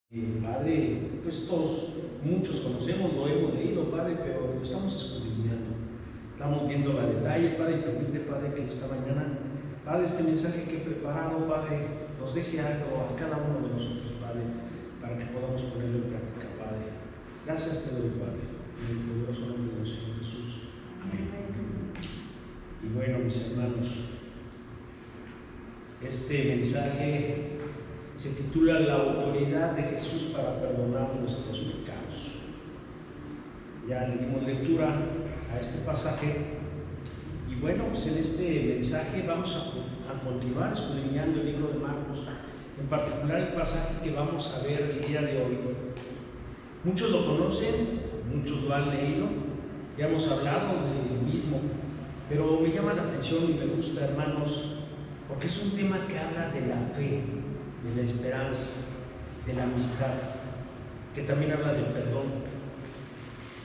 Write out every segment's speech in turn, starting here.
Padre, pues todos, muchos conocemos, lo hemos leído, Padre, pero lo estamos escudriñando. Estamos viendo la detalle, Padre, y permite, Padre, que esta mañana, Padre, este mensaje que he preparado, Padre, nos deje algo a cada uno de nosotros, Padre, para que podamos ponerlo en práctica, Padre. Gracias te doy, Padre, en el poderoso nombre del Señor Jesús. Amén. Y bueno, mis hermanos, este mensaje se titula La autoridad de Jesús para perdonar nuestros pecados. Ya le dimos lectura a este pasaje y bueno, pues en este mensaje vamos a continuar escudriñando el libro de Marcos, en particular el pasaje que vamos a ver el día de hoy. Muchos lo conocen, muchos lo han leído, ya hemos hablado del mismo, pero me llama la atención y me gusta, hermanos, porque es un tema que habla de la fe, de la esperanza, de la amistad, que también habla del perdón.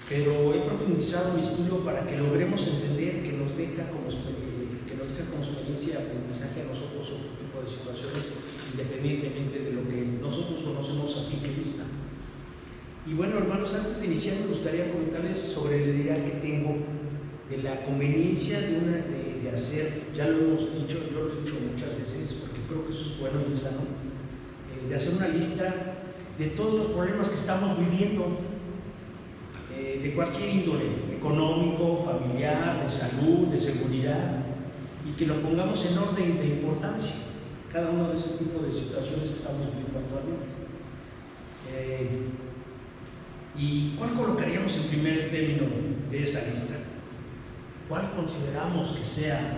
Pero he profundizado mi estudio para que logremos entender que nos deja como experiencia de aprendizaje a nosotros otro tipo de situaciones, independientemente de lo que nosotros conocemos a simple vista. Y bueno, hermanos, antes de iniciar me gustaría comentarles sobre la idea que tengo de la conveniencia de hacer, ya lo hemos dicho, yo lo he dicho muchas veces, porque creo que eso es bueno y sano, de hacer una lista de todos los problemas que estamos viviendo, de cualquier índole, económico, familiar, de salud, de seguridad, y que lo pongamos en orden de importancia, cada uno de ese tipo de situaciones que estamos viviendo actualmente. ¿Y cuál colocaríamos en primer término de esa lista? ¿Cuál consideramos que sea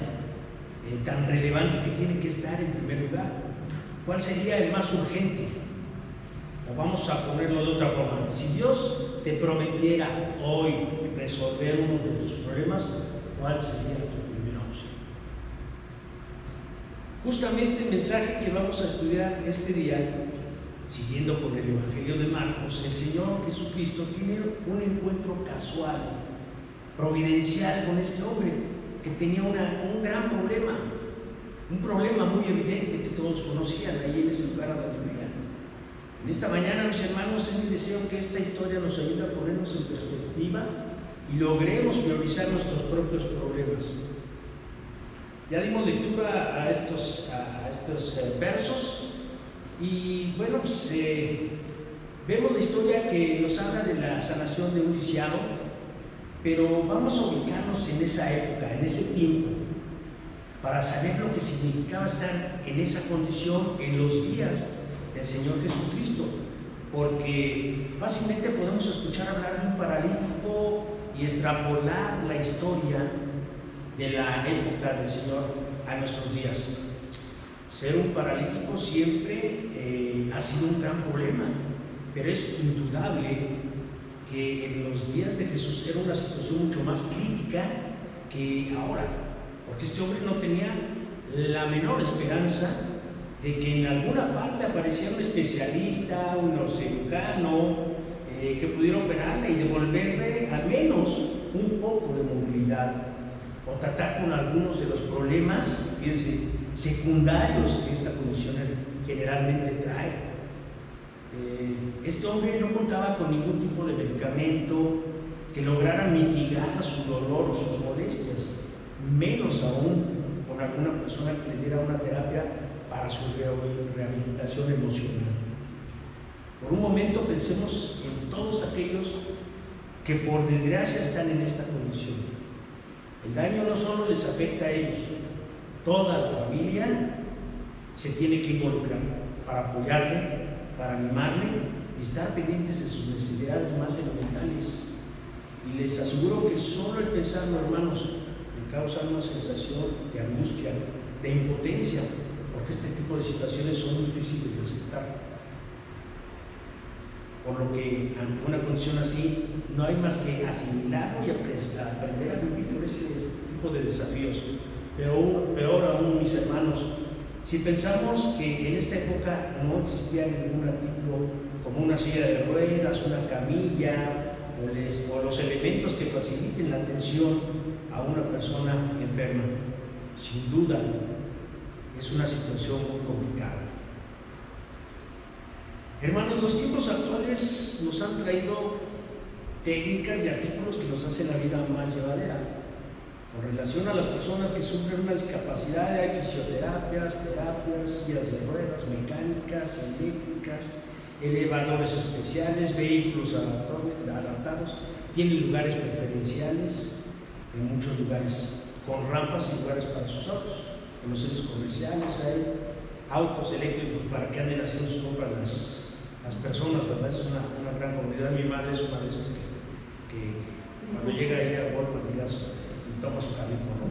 tan relevante que tiene que estar en primer lugar? ¿Cuál sería el más urgente? O vamos a ponerlo de otra forma. Si Dios te prometiera hoy resolver uno de tus problemas, ¿cuál sería tu primera opción? Justamente el mensaje que vamos a estudiar este día, siguiendo con el Evangelio de Marcos, el Señor Jesucristo tiene un encuentro casual, providencial con este hombre que tenía un gran problema, un problema muy evidente que todos conocían ahí en ese lugar de la Biblia. En esta mañana, mis hermanos, es mi deseo que esta historia nos ayude a ponernos en perspectiva y logremos priorizar nuestros propios problemas. Ya dimos lectura a estos versos y bueno, pues vemos la historia que nos habla de la sanación de un lisiado, pero vamos a ubicarnos en esa época, en ese tiempo, para saber lo que significaba estar en esa condición en los días del Señor Jesucristo, porque fácilmente podemos escuchar hablar de un paralítico y extrapolar la historia de la época del Señor a nuestros días. Ser un paralítico siempre ha sido un gran problema, pero es indudable que en los días de Jesús era una situación mucho más crítica que ahora, porque este hombre no tenía la menor esperanza de que en alguna parte apareciera un especialista, un neurocirujano, que pudiera operarle y devolverle al menos un poco de movilidad, o tratar con algunos de los problemas, fíjense, secundarios que esta condición generalmente trae. Este hombre no contaba con ningún tipo de medicamento que lograra mitigar su dolor o sus molestias, menos aún con alguna persona que le diera una terapia para su rehabilitación emocional. Por un momento pensemos en todos aquellos que por desgracia están en esta condición. El daño no solo les afecta a ellos, toda la familia se tiene que involucrar para apoyarle, para animarle y estar pendientes de sus necesidades más elementales. Y les aseguro que solo el pensarlo, hermanos, me causa una sensación de angustia, de impotencia, porque este tipo de situaciones son difíciles de aceptar. Por lo que ante una condición así no hay más que asimilarlo y aprender a vivir con este tipo de desafíos. Pero peor aún, mis hermanos, si pensamos que en esta época no existía ningún artículo como una silla de ruedas, una camilla o los elementos que faciliten la atención a una persona enferma, sin duda es una situación muy complicada. Hermanos, los tiempos actuales nos han traído técnicas y artículos que nos hacen la vida más llevadera. Con relación a las personas que sufren una discapacidad, hay fisioterapias, terapias, sillas de ruedas, mecánicas, eléctricas, elevadores especiales, vehículos adaptados, tienen lugares preferenciales, en muchos lugares con rampas y lugares para sus autos. En los centros comerciales hay autos eléctricos para que anden haciendo sus compras las personas, ¿verdad? Es una gran comunidad. Mi madre es una de esas que cuando llega ahí a Walmart y toma su carrito, ¿no?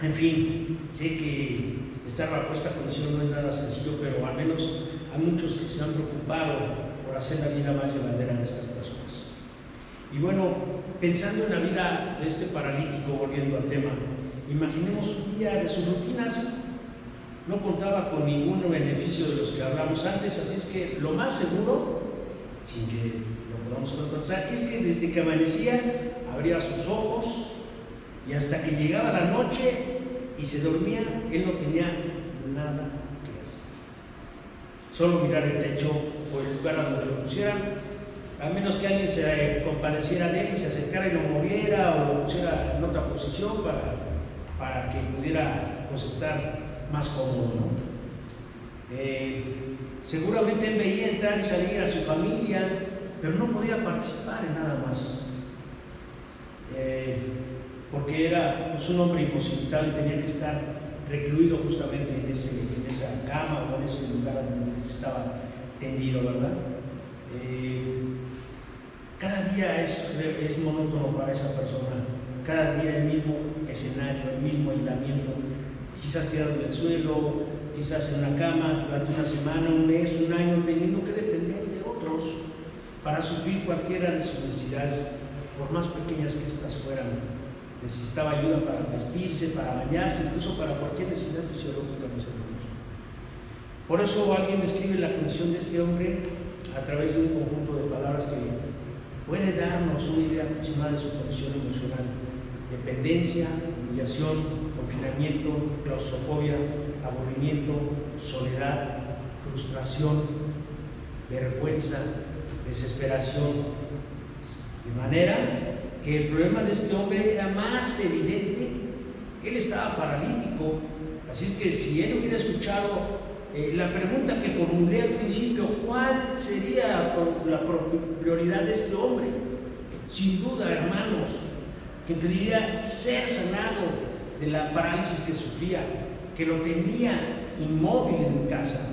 En fin, sé que estar bajo esta condición no es nada sencillo, pero al menos hay muchos que se han preocupado por hacer la vida más llevadera de estas personas. Y bueno, pensando en la vida de este paralítico, volviendo al tema, imaginemos un día de sus rutinas. No contaba con ningún beneficio de los que hablamos antes, así es que lo más seguro, sin que lo podamos contrastar, es que desde que amanecía abría sus ojos y hasta que llegaba la noche y se dormía, él no tenía nada que hacer. Solo mirar el techo o el lugar a donde lo pusieran, a menos que alguien se compadeciera de él y se acercara y lo moviera o lo pusiera en otra posición para que pudiera pues, estar más cómodo, ¿no? Seguramente él veía entrar y salir a su familia, pero no podía participar en nada más, porque era pues, un hombre imposibilitado y tenía que estar recluido justamente en esa cama o en ese lugar donde estaba tendido, ¿verdad? Cada día es monótono para esa persona, cada día el mismo escenario, el mismo aislamiento, quizás tirado en el suelo, quizás en una cama durante una semana, un mes, un año, teniendo que depender de otros para suplir cualquiera de sus necesidades, por más pequeñas que éstas fueran. Necesitaba ayuda para vestirse, para bañarse, incluso para cualquier necesidad fisiológica, mis hermanos. Por eso alguien describe la condición de este hombre a través de un conjunto de palabras que puede darnos una idea aproximada de su condición emocional: dependencia, humillación, confinamiento, claustrofobia, aburrimiento, soledad, frustración, vergüenza, desesperación. De manera que el problema de este hombre era más evidente. Él estaba paralítico, así es que si él hubiera escuchado la pregunta que formulé al principio, ¿cuál sería la prioridad de este hombre? Sin duda, hermanos, que pediría ser sanado de la parálisis que sufría, que lo tenía inmóvil en casa,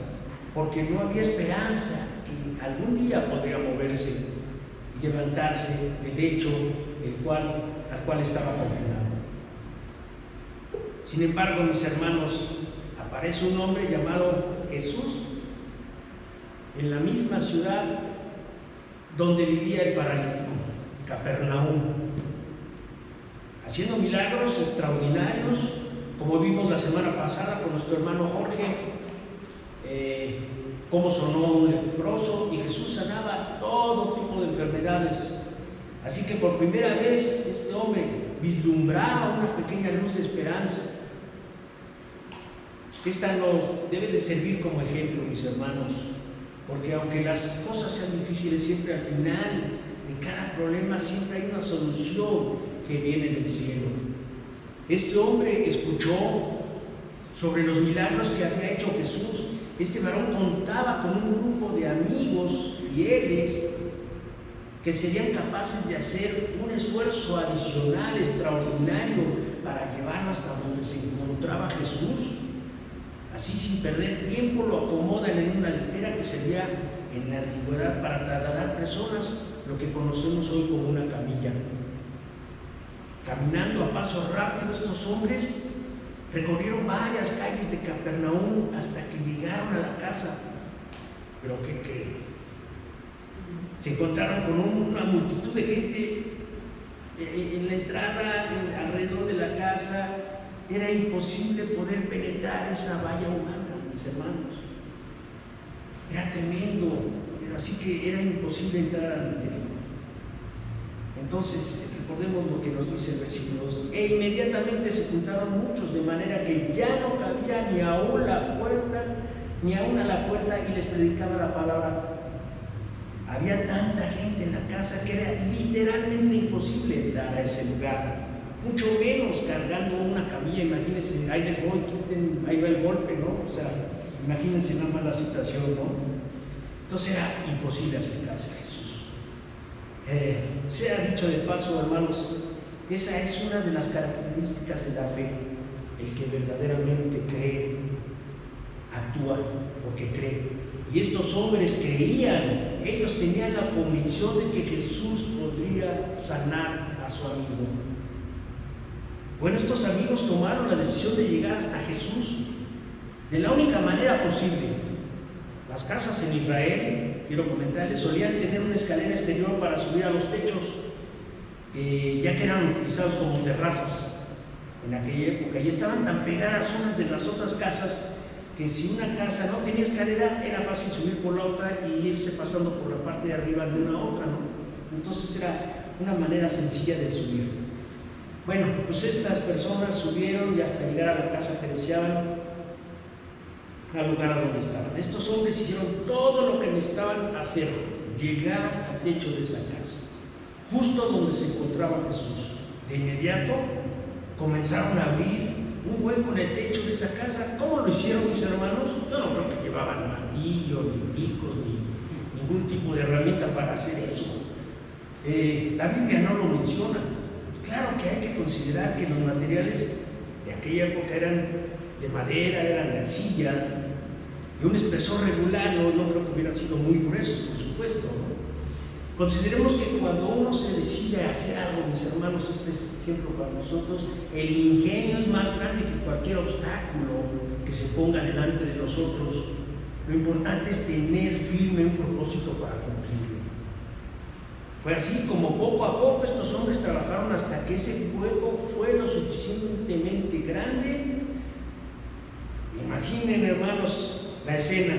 porque no había esperanza que algún día podría moverse y levantarse del lecho al cual estaba confinado. Sin embargo, mis hermanos, aparece un hombre llamado Jesús en la misma ciudad donde vivía el paralítico, Capernaum, haciendo milagros extraordinarios, como vimos la semana pasada con nuestro hermano Jorge, cómo sonó un leproso y Jesús sanaba todo tipo de enfermedades. Así que por primera vez este hombre vislumbraba una pequeña luz de esperanza. Esta nos debe de servir como ejemplo, mis hermanos, porque aunque las cosas sean difíciles, siempre al final de cada problema siempre hay una solución que viene del cielo. Este hombre escuchó sobre los milagros que había hecho Jesús. Este varón contaba con un grupo de amigos fieles que serían capaces de hacer un esfuerzo adicional, extraordinario, para llevarlo hasta donde se encontraba Jesús. Así, sin perder tiempo, lo acomodan en una litera que servía en la antigüedad para trasladar personas, lo que conocemos hoy como una camilla. Caminando a paso rápido, estos hombres recorrieron varias calles de Capernaum hasta que llegaron a la casa. Pero ¿qué? Se encontraron con una multitud de gente en la entrada, alrededor de la casa. Era imposible poder penetrar esa valla humana, mis hermanos. Era tremendo, así que era imposible entrar al interior. Entonces, recordemos lo que nos dice el versículo 2. E inmediatamente se juntaron muchos, de manera que ya no cabía ni aún la puerta ni aún a la puerta y les predicaba la palabra. Había tanta gente en la casa que era literalmente imposible entrar a ese lugar, mucho menos cargando una camilla. Imagínense, ahí les voy, quiten, ahí va el golpe, ¿no? O sea, imagínense nada más la situación, ¿no? Entonces era imposible acercarse a Jesús. Sea dicho de paso, hermanos, esa es una de las características de la fe. El que verdaderamente cree, actúa porque cree. Y estos hombres creían, ellos tenían la convicción de que Jesús podría sanar a su amigo. Bueno, estos amigos tomaron la decisión de llegar hasta Jesús de la única manera posible. Las casas en Israel, quiero comentarles, solían tener una escalera exterior para subir a los techos, ya que eran utilizados como terrazas en aquella época, y estaban tan pegadas unas de las otras casas que si una casa no tenía escalera era fácil subir por la otra y irse pasando por la parte de arriba de una a otra, ¿no? Entonces era una manera sencilla de subir. Bueno, pues estas personas subieron y hasta llegar a la casa que deseaban, al lugar a donde estaban. Estos hombres hicieron todo lo que necesitaban hacer, llegar al techo de esa casa, justo donde se encontraba Jesús. De inmediato comenzaron a abrir un hueco en el techo de esa casa. ¿Cómo lo hicieron, mis hermanos? Yo no creo que llevaban martillo, ni picos, ni ningún tipo de herramienta para hacer eso. La Biblia no lo menciona. Claro que hay que considerar que los materiales de aquella época eran de madera, eran de arcilla, de un espesor regular, no creo que hubieran sido muy gruesos, por supuesto, ¿no? Consideremos que cuando uno se decide a hacer algo, mis hermanos, este es ejemplo para nosotros, el ingenio es más grande que cualquier obstáculo que se ponga delante de nosotros. Lo importante es tener firme un propósito para cumplirlo. Fue así como poco a poco estos hombres trabajaron hasta que ese hueco fue lo suficientemente grande. Imaginen, hermanos, la escena.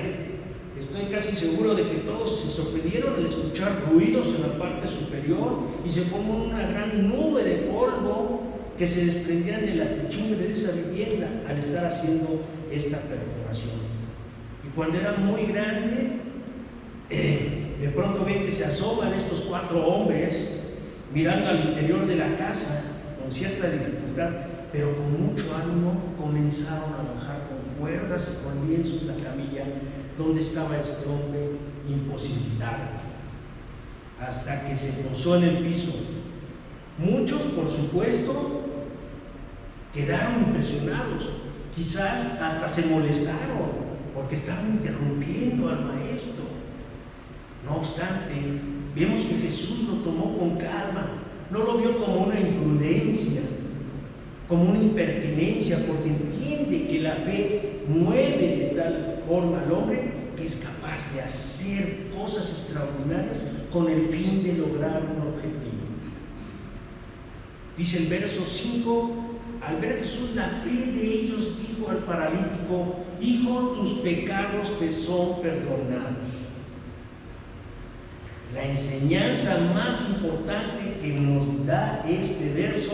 Estoy casi seguro de que todos se sorprendieron al escuchar ruidos en la parte superior y se formó una gran nube de polvo que se desprendían de la techumbre de esa vivienda al estar haciendo esta perforación. Y cuando era muy grande, de pronto ven que se asoman estos 4 hombres mirando al interior de la casa con cierta dificultad, pero con mucho ánimo comenzaron a bajar con cuerdas y con lienzos la camilla donde estaba este hombre imposibilitado, hasta que se posó en el piso. Muchos, por supuesto, quedaron impresionados, quizás hasta se molestaron porque estaban interrumpiendo al maestro. No obstante, vemos que Jesús lo tomó con calma, no lo vio como una imprudencia, como una impertinencia, porque entiende que la fe mueve de tal forma al hombre que es capaz de hacer cosas extraordinarias con el fin de lograr un objetivo. Dice el verso 5, al ver Jesús la fe de ellos, dijo al paralítico: hijo, tus pecados te son perdonados. La enseñanza más importante que nos da este verso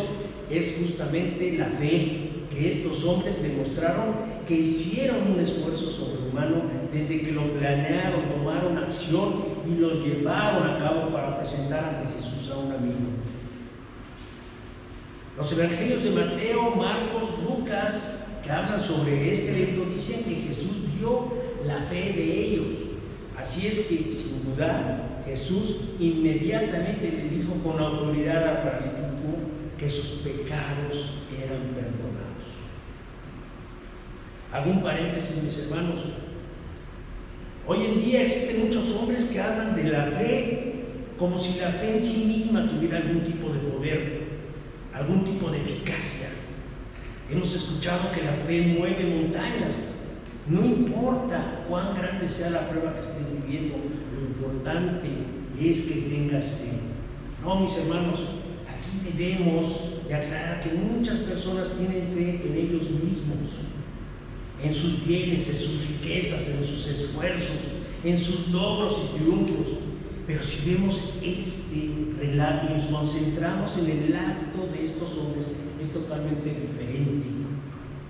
es justamente la fe que estos hombres demostraron, que hicieron un esfuerzo sobrehumano desde que lo planearon, tomaron acción y lo llevaron a cabo para presentar ante Jesús a un amigo. Los evangelios de Mateo, Marcos, Lucas, que hablan sobre este evento, dicen que Jesús vio la fe de ellos. Así es que, sin dudar, Jesús inmediatamente le dijo con autoridad al paralítico que sus pecados eran perdonados. Hago un paréntesis, mis hermanos. Hoy en día existen muchos hombres que hablan de la fe como si la fe en sí misma tuviera algún tipo de poder, algún tipo de eficacia. Hemos escuchado que la fe mueve montañas. No importa cuán grande sea la prueba que estés viviendo, lo importante es que tengas fe. No, mis hermanos, aquí debemos de aclarar que muchas personas tienen fe en ellos mismos, en sus bienes, en sus riquezas, en sus esfuerzos, en sus logros y triunfos. Pero si vemos este relato y nos concentramos en el acto de estos hombres, es totalmente diferente.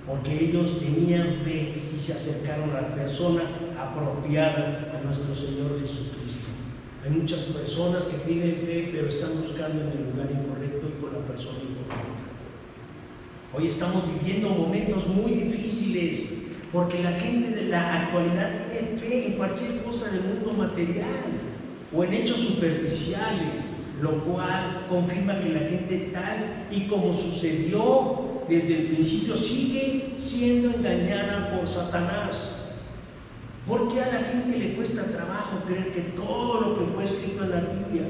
porque ellos tenían fe y se acercaron a la persona apropiada, a nuestro Señor Jesucristo. Hay muchas personas que tienen fe, pero están buscando en el lugar incorrecto y con la persona incorrecta. Hoy estamos viviendo momentos muy difíciles, porque la gente de la actualidad tiene fe en cualquier cosa del mundo material o en hechos superficiales, lo cual confirma que la gente tal y como sucedió desde el principio sigue siendo engañada por Satanás. ¿Por qué a la gente le cuesta trabajo creer que todo lo que fue escrito en la Biblia?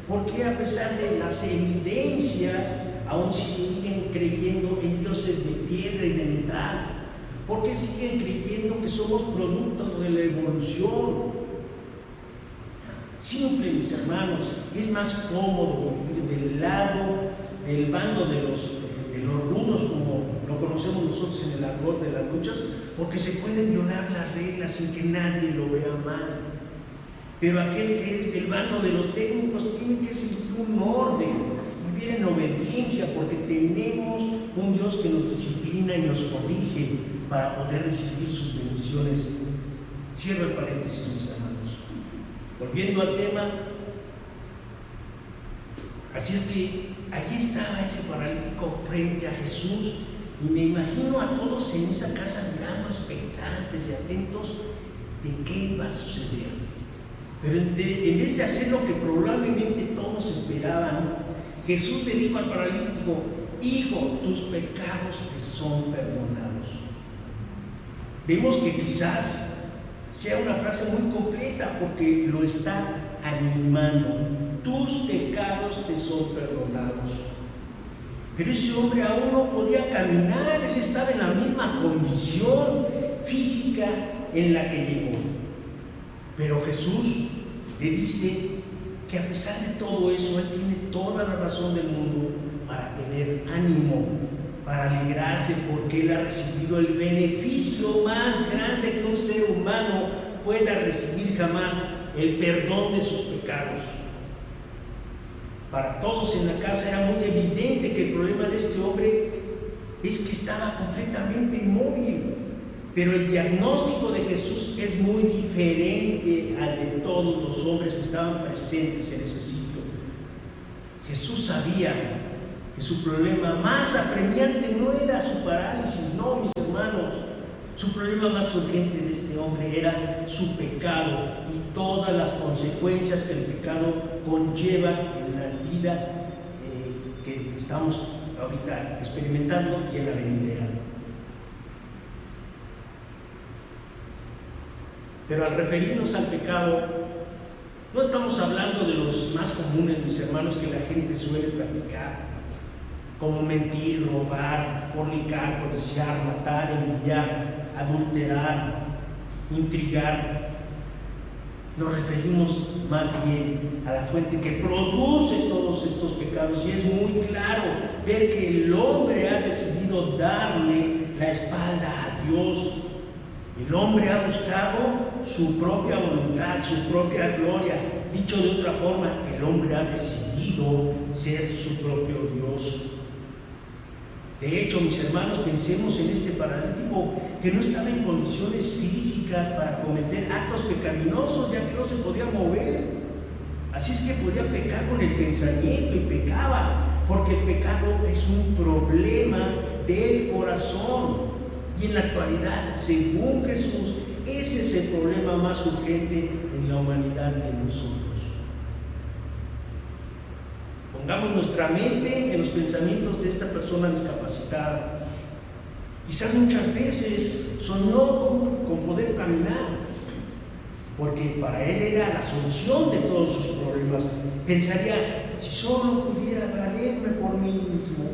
¿Por qué a pesar de las evidencias aún siguen creyendo en dioses de piedra y de metal? ¿Por qué siguen creyendo que somos productos de la evolución? Simple, mis hermanos, es más cómodo vivir del bando de los rudos, como lo conocemos nosotros en el argot de las luchas, porque se pueden violar las reglas sin que nadie lo vea mal. Pero aquel que es del bando de los técnicos tiene que seguir un orden, vivir en obediencia, porque tenemos un Dios que nos disciplina y nos corrige para poder recibir sus bendiciones. Cierro el paréntesis, mis hermanos. Volviendo al tema, así es que ahí estaba ese paralítico frente a Jesús, y me imagino a todos en esa casa mirando expectantes y atentos de qué iba a suceder. Pero en vez de hacer lo que probablemente todos esperaban, Jesús le dijo al paralítico: hijo, tus pecados te son perdonados. Vemos que quizás sea una frase muy completa, porque lo está animando. Tus pecados te son perdonados. Pero ese hombre aún no podía caminar, él estaba en la misma condición física en la que llegó. Pero Jesús le dice que a pesar de todo eso, él tiene toda la razón del mundo para tener ánimo, para alegrarse, porque él ha recibido el beneficio más grande que un ser humano pueda recibir jamás: el perdón de sus pecados. Para todos en la casa era muy evidente que el problema de este hombre es que estaba completamente inmóvil, pero el diagnóstico de Jesús es muy diferente al de todos los hombres que estaban presentes en ese sitio. Jesús sabía que su problema más apremiante no era su parálisis, no, mis hermanos. Su problema más urgente de este hombre era su pecado y todas las consecuencias que el pecado conlleva en la vida que estamos ahorita experimentando y en la venidera. Pero al referirnos al pecado, no estamos hablando de los más comunes, mis hermanos, que la gente suele practicar, como mentir, robar, fornicar, codiciar, matar, envidiar, adulterar, intrigar. Nos referimos más bien a la fuente que produce todos estos pecados, y es muy claro ver que el hombre ha decidido darle la espalda a Dios. El hombre ha buscado su propia voluntad, su propia gloria. Dicho de otra forma, el hombre ha decidido ser su propio Dios. De hecho, mis hermanos, pensemos en este paralítico que no estaba en condiciones físicas para cometer actos pecaminosos, ya que no se podía mover. Así es que podía pecar con el pensamiento, y pecaba, porque el pecado es un problema del corazón. Y en la actualidad, según Jesús, ese es el problema más urgente en la humanidad de nosotros. Pongamos nuestra mente en los pensamientos de esta persona discapacitada. Quizás muchas veces soñó con poder caminar, porque para él era la solución de todos sus problemas. Pensaría: si solo pudiera valerme por mí mismo,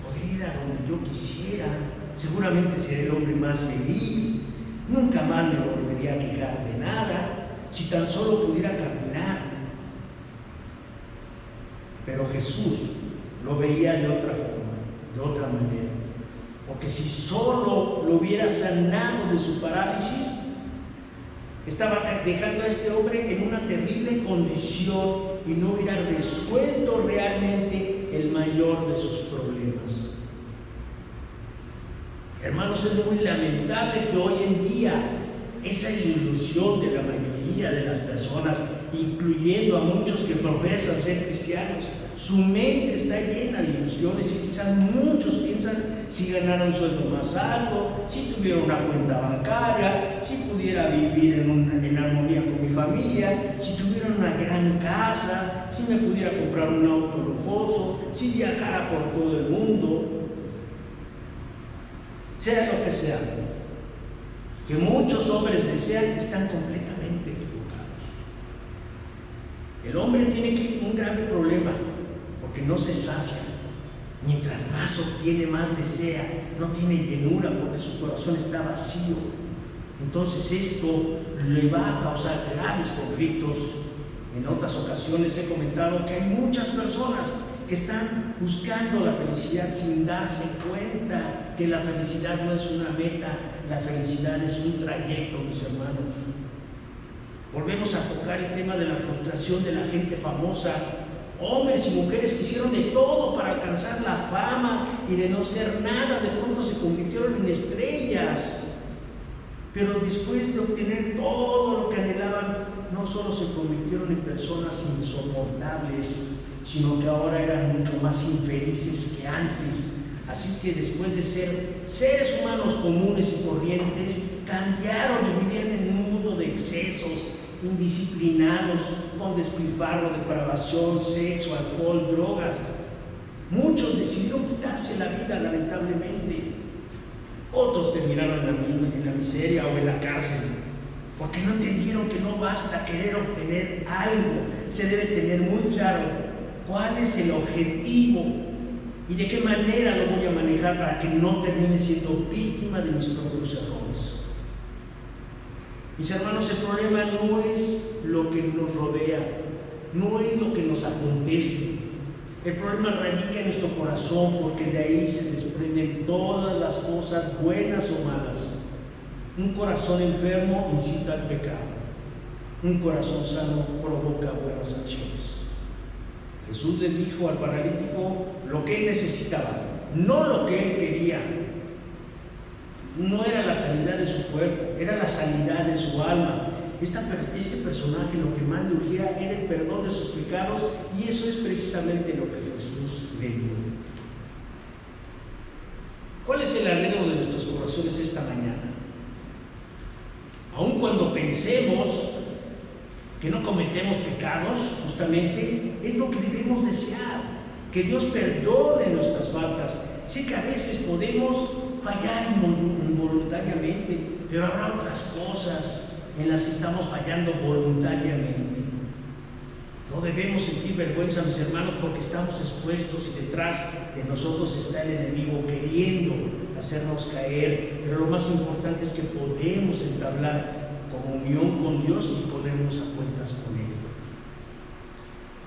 podría ir a donde yo quisiera, seguramente seré el hombre más feliz, nunca más me volvería a quejar de nada, si tan solo pudiera caminar. Pero Jesús lo veía de otra forma, de otra manera, porque si solo lo hubiera sanado de su parálisis, estaba dejando a este hombre en una terrible condición y no hubiera resuelto realmente el mayor de sus problemas. Hermanos, es muy lamentable que hoy en día esa ilusión de la mayoría de las personas, incluyendo a muchos que profesan ser cristianos, su mente está llena de ilusiones y quizás muchos piensan si ganara un sueldo más alto, si tuviera una cuenta bancaria, si pudiera vivir en armonía con mi familia, si tuviera una gran casa, si me pudiera comprar un auto lujoso, si viajara por todo el mundo, sea lo que sea, que muchos hombres desean, están completamente equivocados. El hombre tiene un grave problema, porque no se sacia. Mientras más obtiene, más desea. No tiene llenura porque su corazón está vacío. Entonces esto le va a causar graves conflictos. En otras ocasiones he comentado que hay muchas personas que están buscando la felicidad sin darse cuenta que la felicidad no es una meta, la felicidad es un trayecto, mis hermanos. Volvemos a tocar el tema de la frustración de la gente famosa. Hombres y mujeres que hicieron de todo para alcanzar la fama y de no ser nada, de pronto se convirtieron en estrellas. Pero después de obtener todo lo que anhelaban, no solo se convirtieron en personas insoportables, sino que ahora eran mucho más infelices que antes. Así que después de ser seres humanos comunes y corrientes, cambiaron y vivían en un mundo de excesos, indisciplinados, con despilfarro, depravación, sexo, alcohol, drogas. Muchos decidieron quitarse la vida, lamentablemente. Otros terminaron en la miseria o en la cárcel, porque no entendieron que no basta querer obtener algo, se debe tener muy claro cuál es el objetivo y de qué manera lo voy a manejar para que no termine siendo víctima de mis propios errores. Mis hermanos, el problema no es lo que nos rodea, no es lo que nos acontece. El problema radica en nuestro corazón, porque de ahí se desprenden todas las cosas buenas o malas. Un corazón enfermo incita al pecado. Un corazón sano provoca buenas acciones. Jesús le dijo al paralítico lo que él necesitaba, no lo que él quería. No era la sanidad de su cuerpo, era la sanidad de su alma. Este personaje lo que más le urgía era el perdón de sus pecados, y eso es precisamente lo que Jesús le dio. ¿Cuál es el anhelo de nuestros corazones esta mañana? Aun cuando pensemos que no cometemos pecados, justamente es lo que debemos desear, que Dios perdone nuestras faltas. Sé que a veces podemos fallar involuntariamente, pero habrá otras cosas en las que estamos fallando voluntariamente. No debemos sentir vergüenza, mis hermanos, porque estamos expuestos y detrás de nosotros está el enemigo queriendo hacernos caer, pero lo más importante es que podemos entablar comunión con Dios y ponernos a cuentas con Él.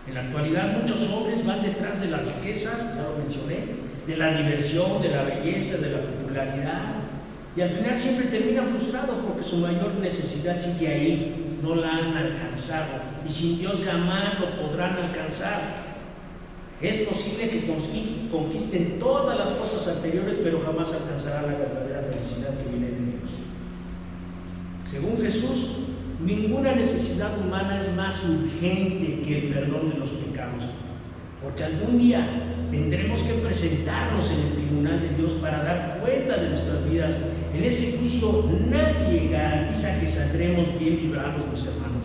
En la actualidad muchos hombres van detrás de las riquezas, ya lo mencioné, de la diversión, de la belleza, de la popularidad, y al final siempre terminan frustrados porque su mayor necesidad sigue ahí, no la han alcanzado, y sin Dios jamás lo podrán alcanzar. Es posible que conquisten todas las cosas anteriores, pero jamás alcanzarán la verdadera felicidad que viene de Dios. Según Jesús, ninguna necesidad humana es más urgente que el perdón de los pecados, porque algún día tendremos que presentarnos en el tribunal de Dios para dar cuenta de nuestras vidas. En ese juicio nadie garantiza que saldremos bien librados, mis hermanos.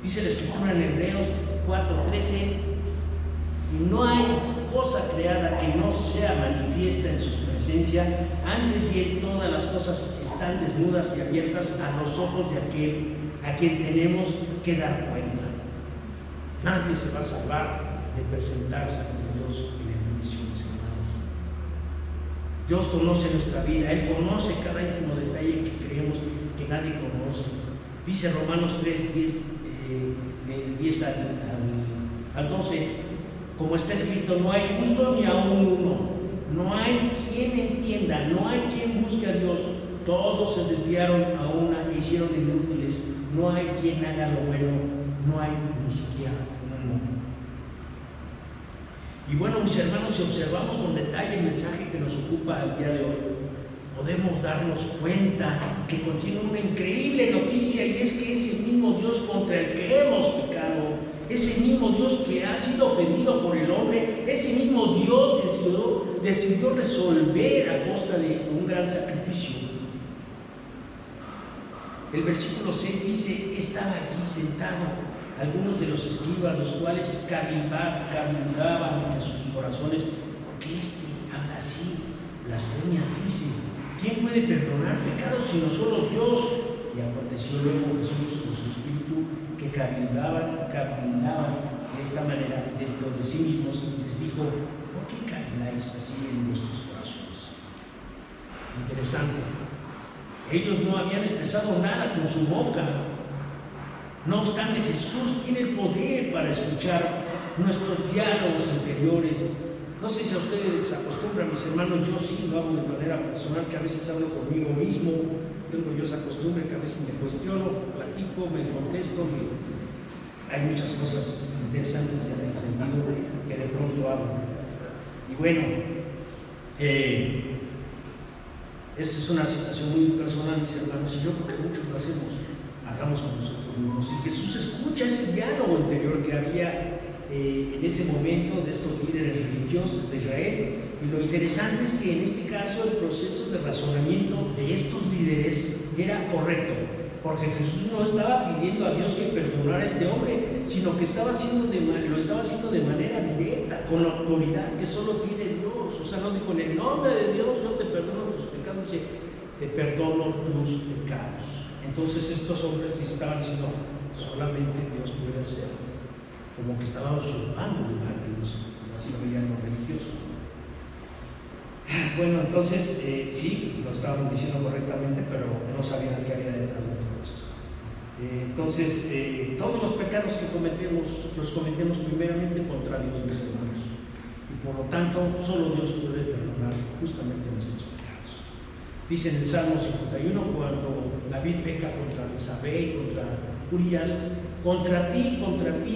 Dice la Escritura en Hebreos 4:13: no hay cosa creada que no sea manifiesta en su presencia, antes bien todas las cosas están desnudas y abiertas a los ojos de aquel a quien tenemos que dar cuenta. Nadie se va a salvar de presentarse ante Dios en el juicio, mis hermanos. Dios conoce nuestra vida, Él conoce cada íntimo detalle que creemos que nadie conoce. Dice Romanos 3:10, del 10 al 12, como está escrito: no hay justo ni aún uno, no hay quien entienda, no hay quien busque a Dios, todos se desviaron a una e hicieron inútiles, no hay quien haga lo bueno, no hay ni siquiera uno. Y bueno, mis hermanos, si observamos con detalle el mensaje que nos ocupa el día de hoy, podemos darnos cuenta que contiene una increíble noticia, y es que ese mismo Dios contra el que hemos pecado, ese mismo Dios que ha sido ofendido por el hombre, ese mismo Dios decidió resolver a costa de un gran sacrificio. El versículo 6 dice: estaba allí sentado algunos de los escribas, los cuales cavildaban en sus corazones, porque este habla así, blasfemias dice, ¿quién puede perdonar pecados sino solo Dios? Y aconteció luego Jesús en su espíritu que cavildaban de esta manera dentro de sí mismos, y les dijo: ¿por qué cavildáis así en vuestros corazones? Interesante. Ellos no habían expresado nada con su boca. No obstante, Jesús tiene el poder para escuchar nuestros diálogos interiores. No sé si a ustedes acostumbran, mis hermanos, yo sí lo hago de manera personal, que a veces hablo conmigo mismo, tengo yo esa costumbre que a veces me cuestiono, platico, me contesto, y hay muchas cosas interesantes en ese sentido que de pronto hago. Y bueno, esta es una situación muy personal, mis hermanos, y yo creo que muchos lo hacemos, hablamos con nosotros mismos, y Jesús escucha ese diálogo interior que había en ese momento de estos líderes religiosos de Israel. Y lo interesante es que en este caso el proceso de razonamiento de estos líderes era correcto, porque Jesús no estaba pidiendo a Dios que perdonara a este hombre, sino que lo estaba haciendo de manera directa, con la autoridad que solo tiene Dios. O sea, no dijo: en el nombre de Dios yo te perdono tus pecados, dice: te perdono tus pecados. Entonces estos hombres estaban diciendo: solamente Dios puede hacerlo, como que estaba usurpando el lugar de Dios, así lo veían los religiosos. Bueno, entonces sí, lo estaban diciendo correctamente, pero no sabían qué había detrás de todo esto. Entonces, todos los pecados que cometemos, los cometemos primeramente contra Dios, mis hermanos, y por lo tanto, solo Dios puede perdonar justamente nuestros pecados. Dice en el Salmo 51, cuando David peca contra Betsabé, contra Urías: contra ti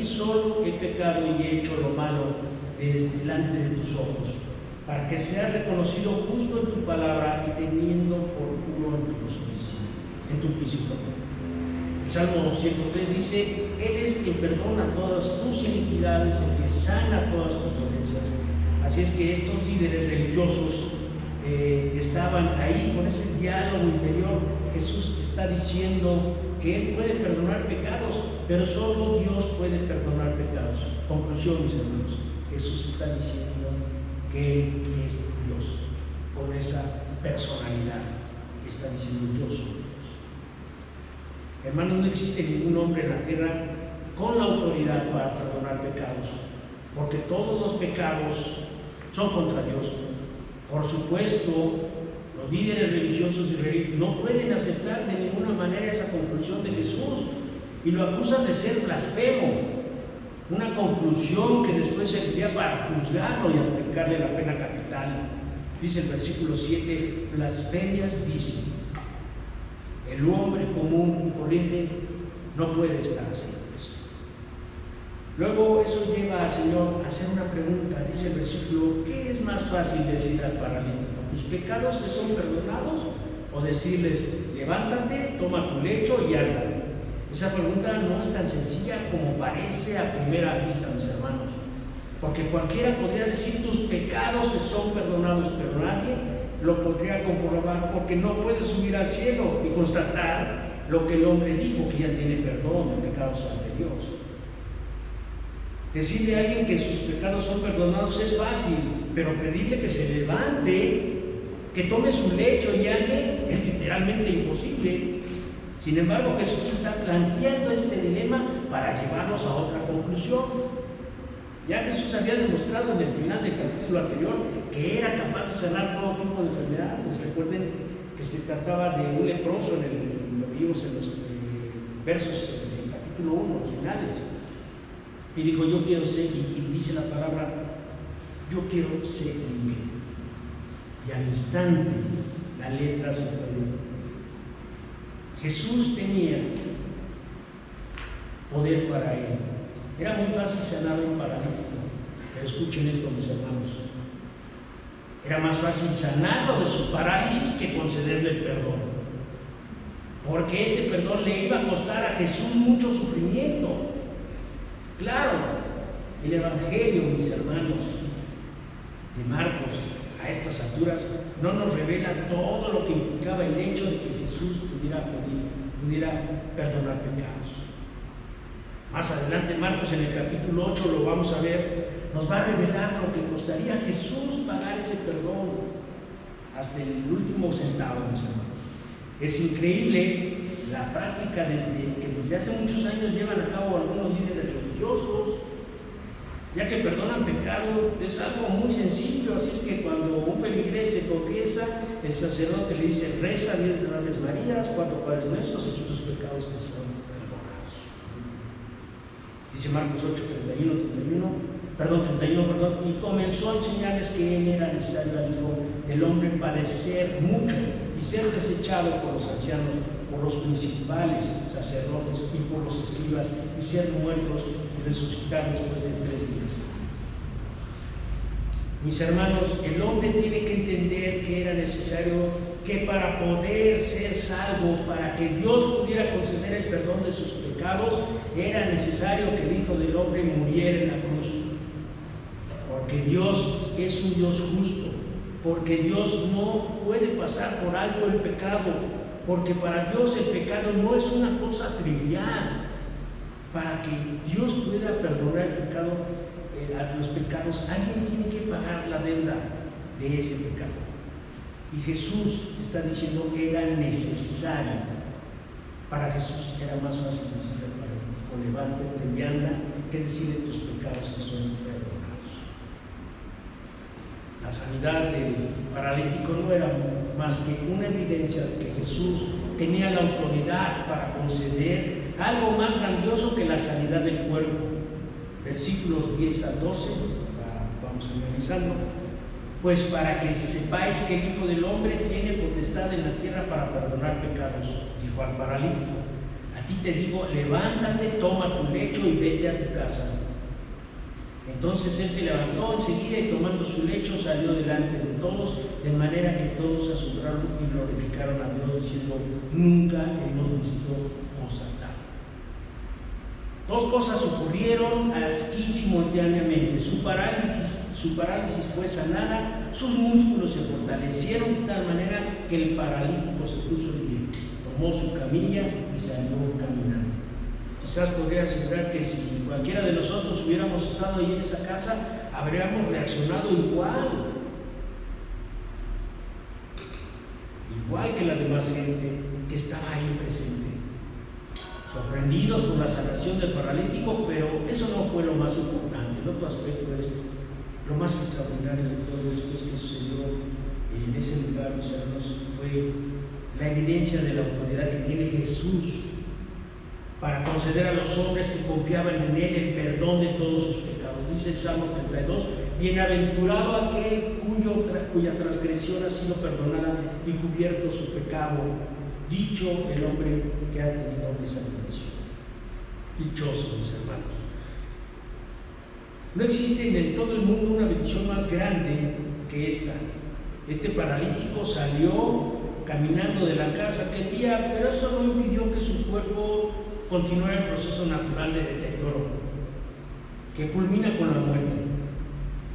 solo he pecado y he hecho lo malo delante de tus ojos, para que seas reconocido justo en tu palabra y teniendo por puro en tu justicia, en tu juicio. El Salmo 103 dice: Él es quien perdona todas tus iniquidades, el que sana todas tus dolencias. Así es que estos líderes religiosos estaban ahí con ese diálogo interior. Jesús está diciendo que Él puede perdonar pecados, pero solo Dios puede perdonar pecados. Conclusión, mis hermanos, Jesús está diciendo que Él es Dios, con esa personalidad. Está diciendo: yo soy Dios. Hermanos, no existe ningún hombre en la tierra con la autoridad para perdonar pecados, porque todos los pecados son contra Dios. Por supuesto, los líderes religiosos israelíes no pueden aceptar de ninguna manera esa conclusión de Jesús y lo acusan de ser blasfemo, una conclusión que después serviría para juzgarlo y aplicarle la pena capital. Dice el versículo 7: blasfemias dice. El hombre común y corriente no puede estar haciendo esto. Luego eso lleva al Señor a hacer una pregunta. Dice el versículo: ¿qué es más fácil decir al paralítico? ¿Tus pecados te son perdonados? O decirles: levántate, toma tu lecho y anda. Esa pregunta no es tan sencilla como parece a primera vista, mis hermanos, porque cualquiera podría decir: tus pecados te son perdonados, pero nadie lo podría comprobar, porque no puede subir al cielo y constatar lo que el hombre dijo, que ya tiene perdón de pecados ante Dios. Decirle a alguien que sus pecados son perdonados es fácil, pero pedirle que se levante, que tome su lecho y ande, es literalmente imposible. Sin embargo, Jesús está planteando este dilema para llevarnos a otra conclusión. Ya Jesús había demostrado en el final del capítulo anterior que era capaz de sanar todo tipo de enfermedades. Recuerden que se trataba de un leproso, lo vimos en los versos del capítulo 1, los finales. Y dijo: yo quiero ser, y dice la palabra: yo quiero ser limpio. Y al instante la lepra se fue. Jesús tenía poder para él. Era muy fácil sanar a un paralítico, pero escuchen esto, mis hermanos: Era más fácil sanarlo de sus parálisis que concederle el perdón, porque ese perdón le iba a costar a Jesús mucho sufrimiento. Claro, el Evangelio, mis hermanos, de Marcos, a estas alturas, no nos revela todo lo que implicaba el hecho de que Jesús pudiera perdonar pecados. Más adelante, Marcos, en el capítulo 8, lo vamos a ver, nos va a revelar lo que costaría a Jesús pagar ese perdón hasta el último centavo, mis hermanos. Es increíble la práctica que desde hace muchos años llevan a cabo algunos líderes religiosos, ya que perdonan pecado. Es algo muy sencillo, así es que cuando un feligrés se confiesa, el sacerdote le dice: reza 10 Aves Marías, 4 Padres Nuestros y tus pecados te son perdonados. Dice Marcos 8, 31, y comenzó a enseñarles que él era necesario al Hijo del Hombre padecer mucho y ser desechado por los ancianos, por los principales sacerdotes y por los escribas, y ser muertos y resucitar después de 3 días. Mis hermanos, el hombre tiene que entender que era necesario que para poder ser salvo, para que Dios pudiera conceder el perdón de sus pecados, era necesario que el Hijo del Hombre muriera en la cruz. Porque Dios es un Dios justo, porque Dios no puede pasar por alto el pecado, porque para Dios el pecado no es una cosa trivial. Para que Dios pueda perdonar el pecado, a los pecados, alguien tiene que pagar la deuda de ese pecado. Y Jesús está diciendo que era necesario. Para Jesús era más fácil decirle al paralítico: levántate y anda, que decirle tus pecados te son perdonados. La sanidad del paralítico no era más que una evidencia de que Jesús tenía la autoridad para conceder algo más grandioso que la sanidad del cuerpo. Versículos 10 al 12, vamos finalizando. Pues para que sepáis que el Hijo del Hombre tiene potestad en la tierra para perdonar pecados, dijo al paralítico: a ti te digo, levántate, toma tu lecho y vete a tu casa. Entonces él se levantó enseguida y tomando su lecho salió delante de todos, de manera que todos se asombraron y glorificaron a Dios, diciendo: nunca hemos visto cosa tal. Dos cosas ocurrieron aquí simultáneamente: su parálisis fue sanada, sus músculos se fortalecieron de tal manera que el paralítico se puso en pie, tomó su camilla y salió caminando. Quizás podría asegurar que si cualquiera de nosotros hubiéramos estado ahí en esa casa, habríamos reaccionado igual que la demás gente que estaba ahí presente, sorprendidos por la sanación del paralítico. Pero eso no fue lo más importante. El otro aspecto es lo más extraordinario de todo esto: es que sucedió en ese lugar, mis hermanos, fue la evidencia de la autoridad que tiene Jesús para conceder a los hombres que confiaban en él el perdón de todos sus pecados. Dice el Salmo 32: bienaventurado aquel cuya transgresión ha sido perdonada y cubierto su pecado. Dicho el hombre que ha tenido esa bendición. Dichoso, mis hermanos. No existe en todo el mundo una bendición más grande que esta. Este paralítico salió caminando de la casa aquel día, pero eso no impidió que su cuerpo continuara el proceso natural de deterioro, que culmina con la muerte.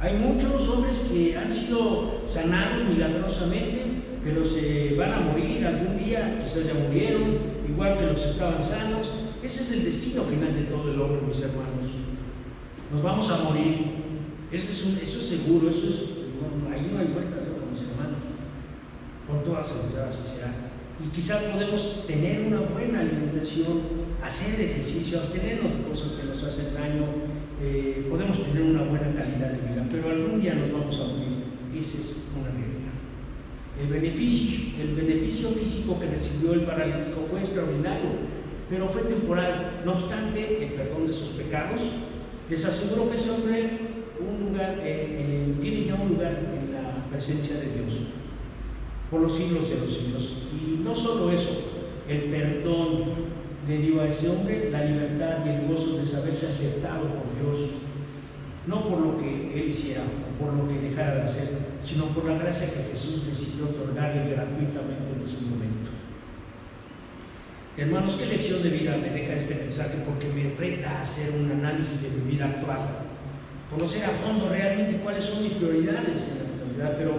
Hay muchos hombres que han sido sanados milagrosamente, pero se van a morir algún día, quizás ya murieron, igual que los que estaban sanos. Ese es el destino final de todo el hombre, mis hermanos. Nos vamos a morir, eso es seguro, ahí no hay vuelta de hoja, mis hermanos. Con toda seguridad así será. Y quizás podemos tener una buena alimentación, hacer ejercicio, abstenernos de cosas que nos hacen daño, podemos tener una buena calidad de vida, pero algún día nos vamos a morir. Esa es una realidad. El beneficio físico que recibió el paralítico fue extraordinario, pero fue temporal. No obstante, el perdón de sus pecados les aseguró que ese hombre tiene ya un lugar en la presencia de Dios por los siglos de los siglos. Y no solo eso, el perdón le dio a ese hombre la libertad y el gozo de saberse aceptado por Dios, no por lo que él hiciera o por lo que dejara de hacer, sino por la gracia que Jesús decidió otorgarle gratuitamente en ese momento. Hermanos, qué lección de vida me deja este mensaje, porque me reta a hacer un análisis de mi vida actual, conocer a fondo realmente cuáles son mis prioridades en la actualidad, pero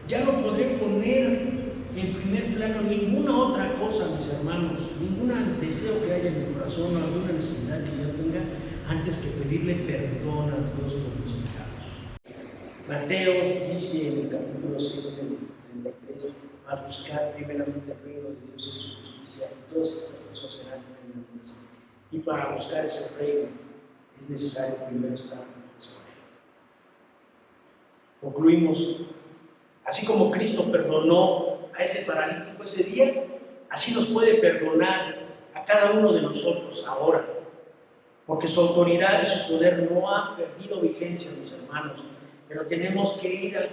ya no podré poner en primer plano ninguna otra cosa, mis hermanos, ningún deseo que haya en mi corazón o alguna necesidad que yo tenga, antes que pedirle perdón a Dios por mis pecados. Mateo dice en el capítulo 6 del 33, a buscar primeramente el reino de Dios y su justicia, y todas estas cosas serán añadidas. Y para buscar ese reino es necesario primero estar antes con Él. Concluimos, así como Cristo perdonó a ese paralítico ese día, así nos puede perdonar a cada uno de nosotros ahora, porque su autoridad y su poder no han perdido vigencia, mis hermanos, pero tenemos que ir a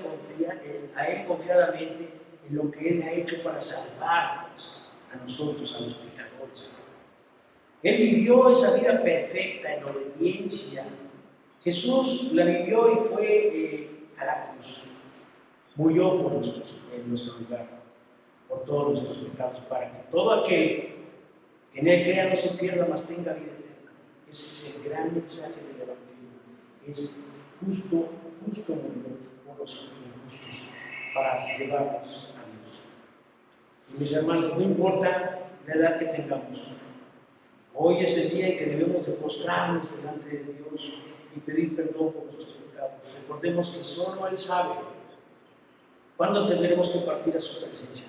Él confiadamente en lo que Él ha hecho para salvarnos a nosotros, a los pecadores. Él vivió esa vida perfecta en obediencia. Jesús la vivió y fue a la cruz. Murió en nuestro lugar, por todos nuestros pecados, para que todo aquel que en Él crea no se pierda, mas tenga vida eterna. Ese es el gran mensaje del Evangelio. Es justo murió por los injustos para llevarnos a Dios. Y mis hermanos, no importa la edad que tengamos, hoy es el día en que debemos de postrarnos delante de Dios y pedir perdón por nuestros pecados. Recordemos que solo Él sabe cuándo tendremos que partir a su presencia.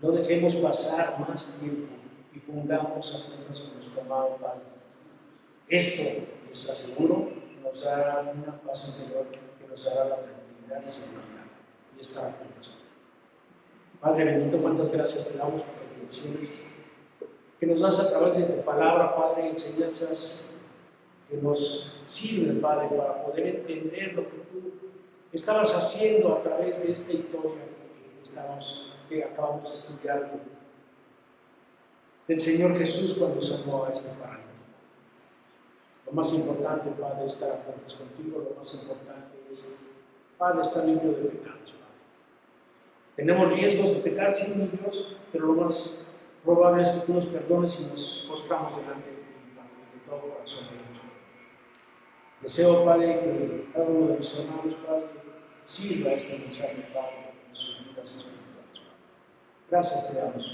No dejemos pasar más tiempo y pongamos a cuentas con nuestro amado Padre. Esto, les aseguro, nos dará una paz interior que nos dará la tranquilidad y seguridad y estar a cuentas. Padre bendito, cuántas gracias te damos por las bendiciones que nos das a través de tu palabra, Padre, enseñanzas que nos sirven, Padre, para poder entender lo que tú estabas haciendo a través de esta historia que acabamos de estudiar del Señor Jesús cuando sanó a este paralítico. Lo más importante, Padre, es estar a cuentas contigo. Lo más importante es, Padre, estar limpio de pecados, Padre. Tenemos riesgos de pecar, sí, mi Dios, pero lo más probable es que tú nos perdones y nos postramos delante de ti, Padre, de todo corazón de Dios. Deseo, Padre, que cada uno de mis hermanos, Padre, sirva este mensaje, Padre, en sus vidas espirituales, Padre. Gracias te damos,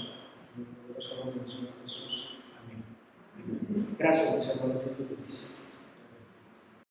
en el poderoso nombre del Señor Jesús. Amén. Gracias, mis hermanos, Dios les bendice.